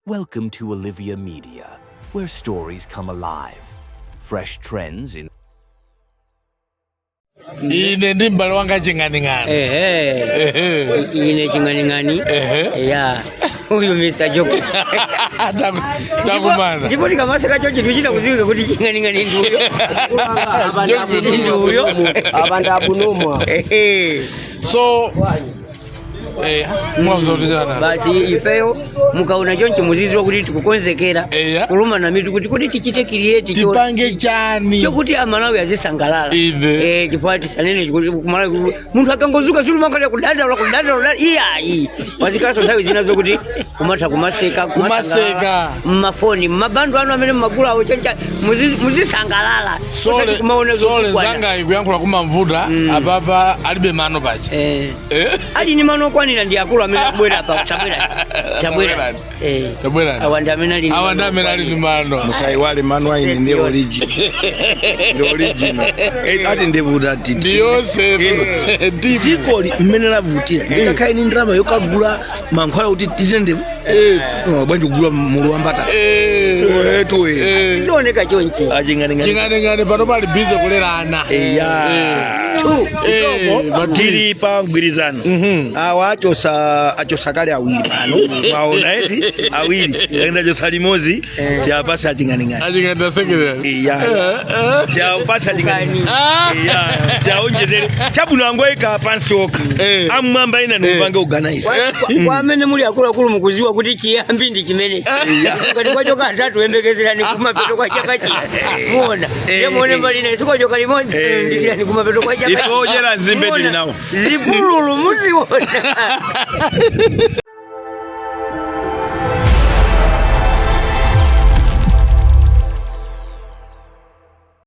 Welcome to Olivia Media, where stories come alive. Fresh trends in ine ndi mbale wanga ching'aning'ani ine ching'aning'ani ya uyu Mr. Joko takumana ndipo ndikamaseka chochi tuchita kuziwika kuti ching'aning'ani ndiuyo abantu abunumwa so mwazotijana basi ifeyo mukaona chonchi muzizwa kuti tikukonzekera kuluma na mitu kuti tichite create tipange chani chokuti amalawi azisangalala chifukwa tisanene kumalawi munthu akangozuka chuluma kale kudandala iyayi wazikaso nthawi zinazo kuti kumatha kumaseka mmafoni mmabando anu amene mmagula awo chencha muzisangalala sole zanga ikuyankhula kumamvuta apapa alibe mano pacha ali ni mano kwanira ndi akulu amene akubwera pa chabwera awanda amene ali ni mano musaiwale mano ayi ndi original ati ndivuta titi ndiyose dziko limene lavutira ndikakhale ni ndrama yokagula mankhwala kuti tite ndevu bwanji kugula muluwambata ndioneka chonchi ching'aning'ani pano pali bize kulera ana tili pa mgwirizano awa achosa kale awiri pano mwaona eti awiri yaenda chosa limozi tiapasa ching'aning'ani aching'anira sekere tiapasa ching'aning'ani tiaonjezere chabuno angoyika pansi oka amwamba ina nipange organize kwa amene muli akulu mukuziwa kuti chiyambi ndi chimene ngati kwacho katatu embekezerani kumapeto kwa chaka chi muona yemuone mbali na isiko joka limodzi ndikirani kumapeto kwa chaka ifo ojera nzimbe tili nawo zipululu muziona